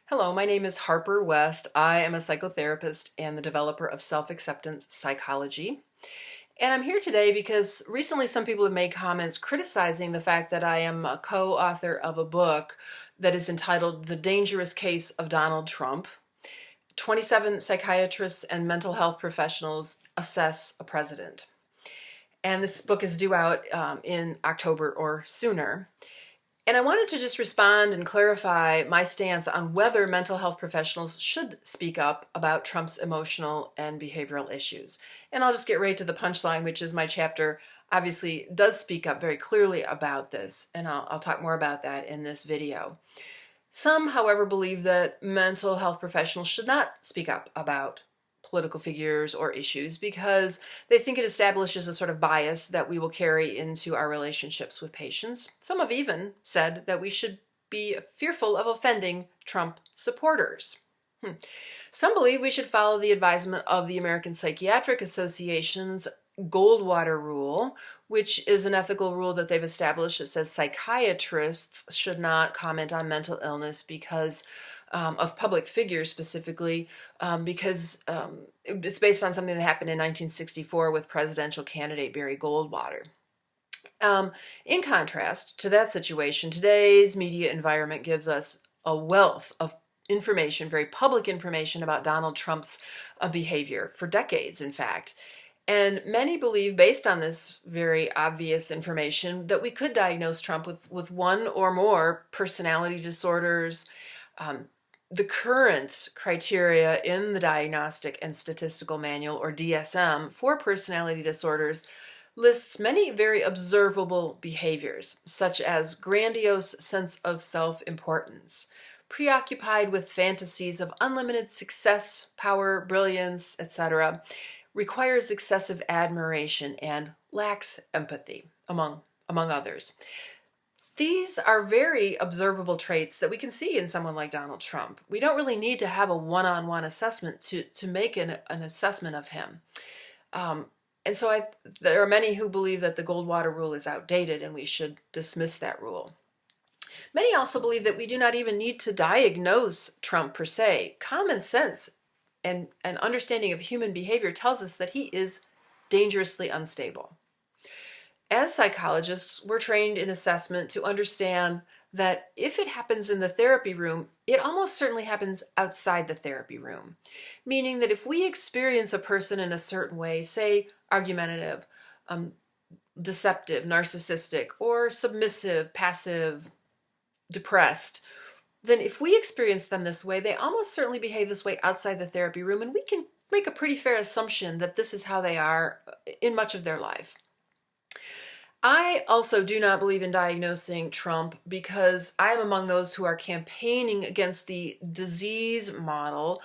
Hello, my name is Harper West. I am a psychotherapist and the developer of self-acceptance psychology. And I'm here today because recently some people have made comments criticizing the fact that I am a co-author of a book that is entitled The Dangerous Case of Donald Trump. 27 psychiatrists and mental health professionals assess a president. And this book is due out in October or sooner. And I wanted to just respond and clarify my stance on whether mental health professionals should speak up about Trump's emotional and behavioral issues. And I'll just get right to the punchline, which is my chapter obviously does speak up very clearly about this, and I'll talk more about that in this video. Some, however, believe that mental health professionals should not speak up about political figures or issues because they think it establishes a sort of bias that we will carry into our relationships with patients. Some have even said that we should be fearful of offending Trump supporters. Some believe we should follow the advisement of the American Psychiatric Association's Goldwater Rule, which is an ethical rule that they've established that says psychiatrists should not comment on mental illness because of public figures specifically, because it's based on something that happened in 1964 with presidential candidate Barry Goldwater. In contrast to that situation, today's media environment gives us a wealth of information, very public information about Donald Trump's behavior for decades, in fact. And many believe, based on this very obvious information, that we could diagnose Trump with one or more personality disorders. The current criteria in the Diagnostic and Statistical Manual, or DSM, for personality disorders lists many very observable behaviors, such as grandiose sense of self-importance, preoccupied with fantasies of unlimited success, power, brilliance, etc., requires excessive admiration, and lacks empathy, among others. These are very observable traits that we can see in someone like Donald Trump. We don't really need to have a one-on-one assessment to make an assessment of him. And so there are many who believe that the Goldwater Rule is outdated and we should dismiss that rule. Many also believe that we do not even need to diagnose Trump per se. Common sense and understanding of human behavior tells us that he is dangerously unstable. As psychologists, we're trained in assessment to understand that if it happens in the therapy room, it almost certainly happens outside the therapy room. Meaning that if we experience a person in a certain way, say argumentative, deceptive, narcissistic, or submissive, passive, depressed, then if we experience them this way, they almost certainly behave this way outside the therapy room, and we can make a pretty fair assumption that this is how they are in much of their life. I also do not believe in diagnosing Trump because I am among those who are campaigning against the disease model,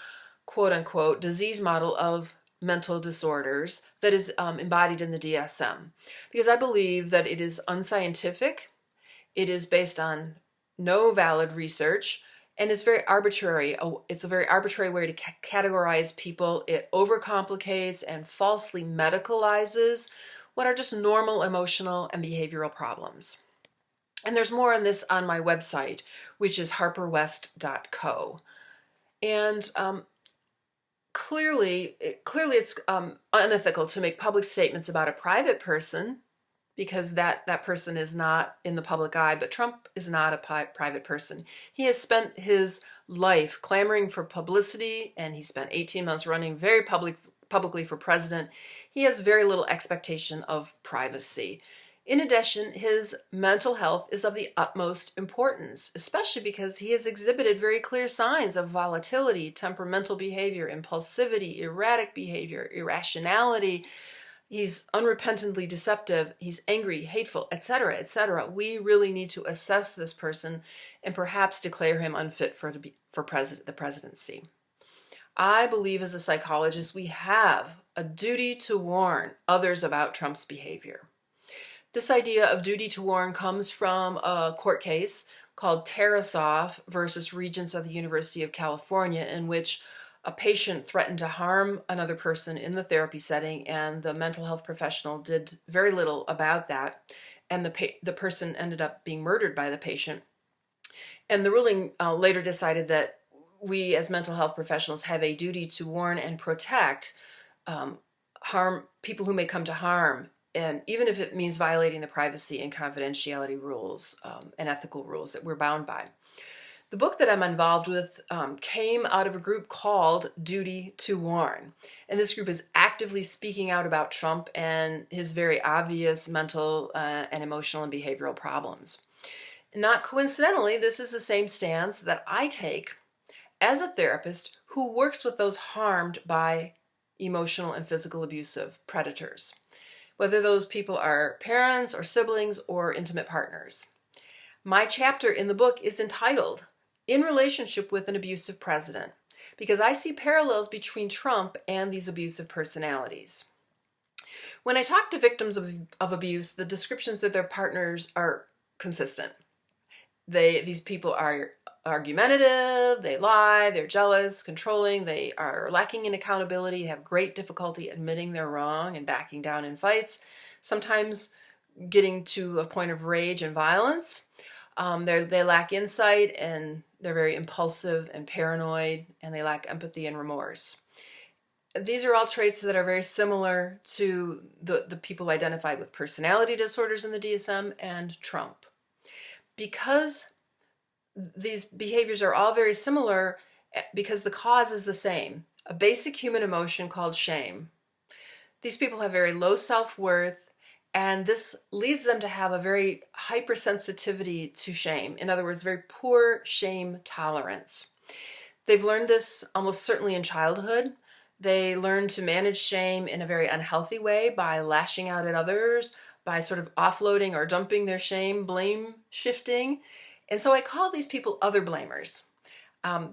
quote unquote, disease model of mental disorders that is embodied in the DSM. Because I believe that it is unscientific, it is based on no valid research, and it's very arbitrary. It's a very arbitrary way to categorize people. It overcomplicates and falsely medicalizes what are just normal emotional and behavioral problems. And there's more on this on my website, which is harperwest.co. And clearly it's unethical to make public statements about a private person because that person is not in the public eye, but Trump is not a private person. He has spent his life clamoring for publicity, and he spent 18 months running very publicly for president. He has very little expectation of privacy. In addition, his mental health is of the utmost importance, especially because he has exhibited very clear signs of volatility, temperamental behavior, impulsivity, erratic behavior, irrationality. He's unrepentantly deceptive, he's angry, hateful, etc., etc. We really need to assess this person and perhaps declare him unfit for the presidency. I believe as a psychologist we have a duty to warn others about Trump's behavior. This idea of duty to warn comes from a court case called Tarasoff versus Regents of the University of California, in which a patient threatened to harm another person in the therapy setting, and the mental health professional did very little about that, and the person ended up being murdered by the patient. And the ruling later decided that we as mental health professionals have a duty to warn and protect harm people who may come to harm, and even if it means violating the privacy and confidentiality rules and ethical rules that we're bound by. The book that I'm involved with came out of a group called Duty to Warn. And this group is actively speaking out about Trump and his very obvious mental and emotional and behavioral problems. Not coincidentally, this is the same stance that I take as a therapist who works with those harmed by emotional and physical abusive predators, whether those people are parents or siblings or intimate partners. My chapter in the book is entitled In Relationship with an Abusive President, because I see parallels between Trump and these abusive personalities. When I talk to victims of abuse, the descriptions of their partners are consistent. These people are argumentative, they lie, they're jealous, controlling, they are lacking in accountability, have great difficulty admitting they're wrong and backing down in fights, sometimes getting to a point of rage and violence. They lack insight, and they're very impulsive and paranoid, and they lack empathy and remorse. These are all traits that are very similar to the people identified with personality disorders in the DSM and Trump. Because these behaviors are all very similar, because the cause is the same, a basic human emotion called shame. These people have very low self-worth, and this leads them to have a very hypersensitivity to shame. In other words, very poor shame tolerance. They've learned this almost certainly in childhood. They learn to manage shame in a very unhealthy way by lashing out at others, by sort of offloading or dumping their shame, blame shifting. And so I call these people other blamers.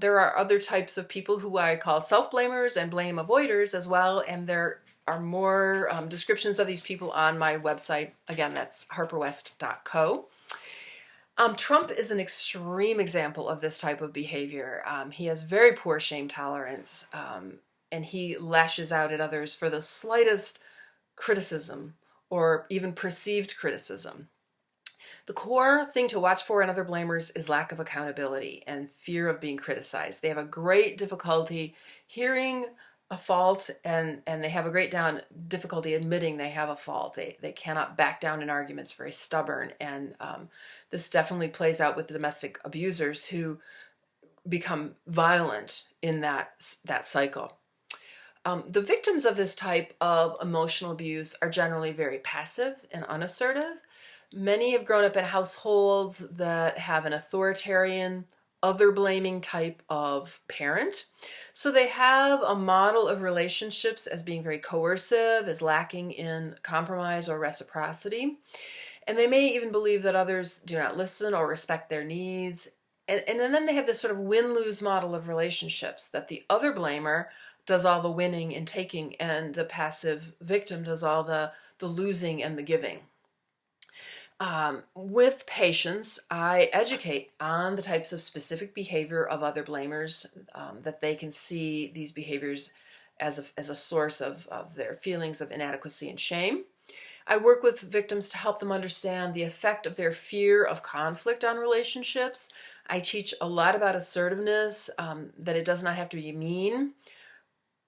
There are other types of people who I call self-blamers and blame avoiders as well, and there are more descriptions of these people on my website. Again, that's harperwest.co. Trump is an extreme example of this type of behavior. He has very poor shame tolerance, and he lashes out at others for the slightest criticism or even perceived criticism. The core thing to watch for in other blamers is lack of accountability and fear of being criticized. They have a great difficulty hearing a fault, and they have a great difficulty admitting they have a fault. They cannot back down in arguments, very stubborn, and this definitely plays out with the domestic abusers who become violent in that cycle. The victims of this type of emotional abuse are generally very passive and unassertive. Many have grown up in households that have an authoritarian, other-blaming type of parent. So they have a model of relationships as being very coercive, as lacking in compromise or reciprocity. And they may even believe that others do not listen or respect their needs. And then they have this sort of win-lose model of relationships, that the other blamer does all the winning and taking, and the passive victim does all the losing and the giving. With patients, I educate on the types of specific behavior of other blamers, that they can see these behaviors as a source of their feelings of inadequacy and shame. I work with victims to help them understand the effect of their fear of conflict on relationships. I teach a lot about assertiveness, that it does not have to be mean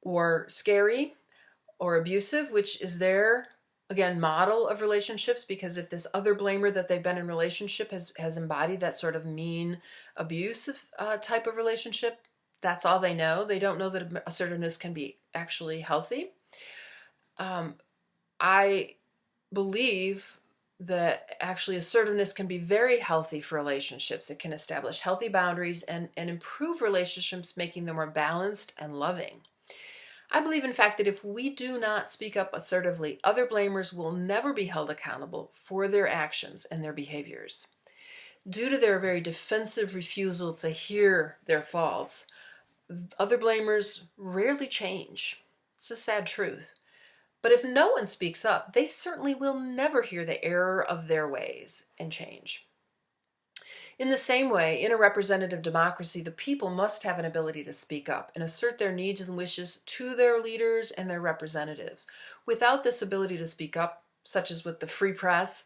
or scary or abusive, which is their, again, model of relationships, because if this other blamer that they've been in relationship has embodied that sort of mean, abusive type of relationship, that's all they know. They don't know that assertiveness can be actually healthy. I believe that actually assertiveness can be very healthy for relationships. It can establish healthy boundaries and improve relationships, making them more balanced and loving. I believe, in fact, that if we do not speak up assertively, other blamers will never be held accountable for their actions and their behaviors. Due to their very defensive refusal to hear their faults, other blamers rarely change. It's a sad truth. But if no one speaks up, they certainly will never hear the error of their ways and change. In the same way, in a representative democracy, the people must have an ability to speak up and assert their needs and wishes to their leaders and their representatives. Without this ability to speak up, such as with the free press,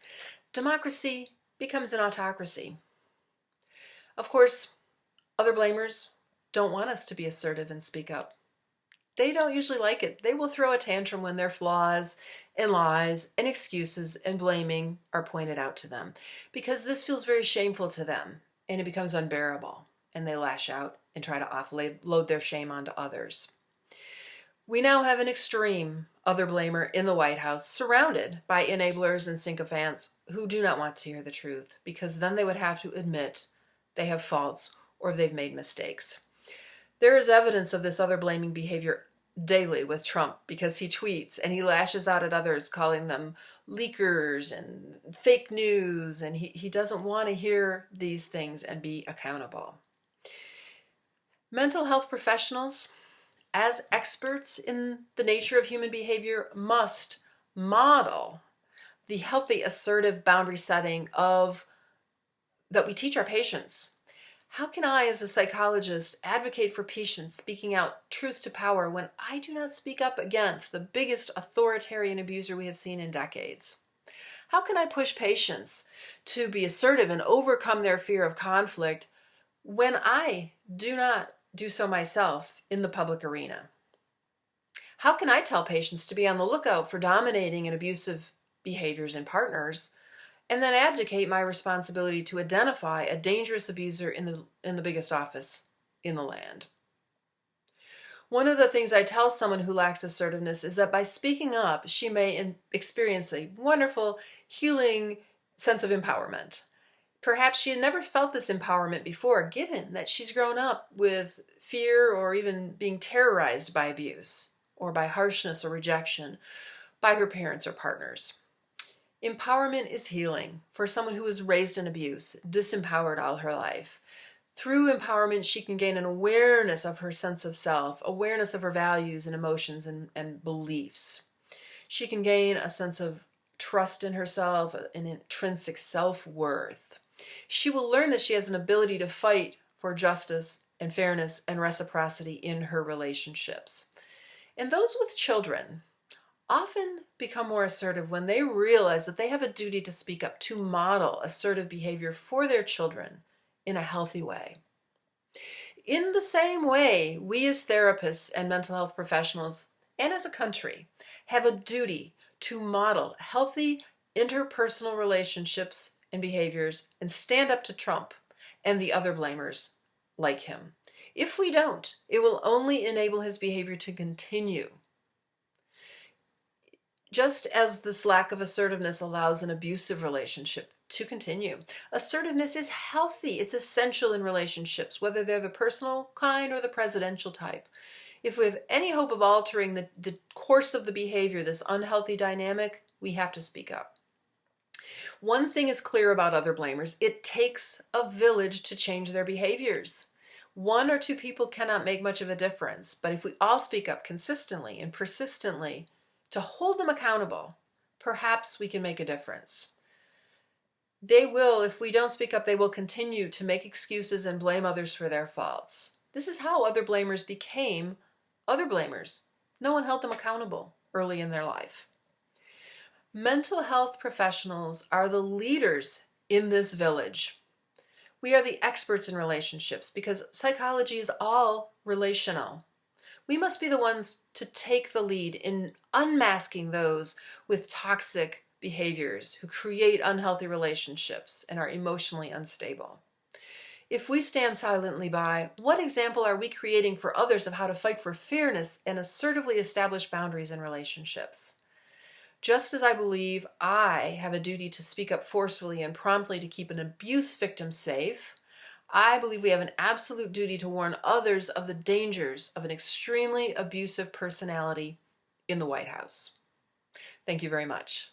democracy becomes an autocracy. Of course, other blamers don't want us to be assertive and speak up. They don't usually like it. They will throw a tantrum when their flaws and lies and excuses and blaming are pointed out to them, because this feels very shameful to them and it becomes unbearable, and they lash out and try to offload their shame onto others. We now have an extreme other blamer in the White House, surrounded by enablers and sycophants who do not want to hear the truth, because then they would have to admit they have faults or they've made mistakes. There is evidence of this other blaming behavior daily with Trump, because he tweets and he lashes out at others, calling them leakers and fake news, and he doesn't want to hear these things and be accountable. Mental health professionals, as experts in the nature of human behavior, must model the healthy, assertive boundary setting that we teach our patients. How can I, as a psychologist, advocate for patients speaking out truth to power when I do not speak up against the biggest authoritarian abuser we have seen in decades? How can I push patients to be assertive and overcome their fear of conflict when I do not do so myself in the public arena? How can I tell patients to be on the lookout for dominating and abusive behaviors in partners, and then abdicate my responsibility to identify a dangerous abuser in the biggest office in the land? One of the things I tell someone who lacks assertiveness is that by speaking up, she may experience a wonderful, healing sense of empowerment. Perhaps she had never felt this empowerment before, given that she's grown up with fear or even being terrorized by abuse or by harshness or rejection by her parents or partners. Empowerment is healing for someone who was raised in abuse, disempowered all her life. Through empowerment, she can gain an awareness of her sense of self, awareness of her values and emotions and beliefs. She can gain a sense of trust in herself, an intrinsic self-worth. She will learn that she has an ability to fight for justice and fairness and reciprocity in her relationships. And those with children often become more assertive when they realize that they have a duty to speak up, to model assertive behavior for their children in a healthy way. In the same way, we as therapists and mental health professionals, and as a country, have a duty to model healthy interpersonal relationships and behaviors and stand up to Trump and the other blamers like him. If we don't, it will only enable his behavior to continue. Just as this lack of assertiveness allows an abusive relationship to continue, assertiveness is healthy. It's essential in relationships, whether they're the personal kind or the presidential type. If we have any hope of altering the course of the behavior, this unhealthy dynamic, we have to speak up. One thing is clear about other blamers: it takes a village to change their behaviors. One or two people cannot make much of a difference, but if we all speak up consistently and persistently to hold them accountable, perhaps we can make a difference. They will, if we don't speak up, they will continue to make excuses and blame others for their faults. This is how other blamers became other blamers. No one held them accountable early in their life. Mental health professionals are the leaders in this village. We are the experts in relationships because psychology is all relational. We must be the ones to take the lead in unmasking those with toxic behaviors who create unhealthy relationships and are emotionally unstable. If we stand silently by, what example are we creating for others of how to fight for fairness and assertively establish boundaries in relationships? Just as I believe I have a duty to speak up forcefully and promptly to keep an abuse victim safe, I believe we have an absolute duty to warn others of the dangers of an extremely abusive personality in the White House. Thank you very much.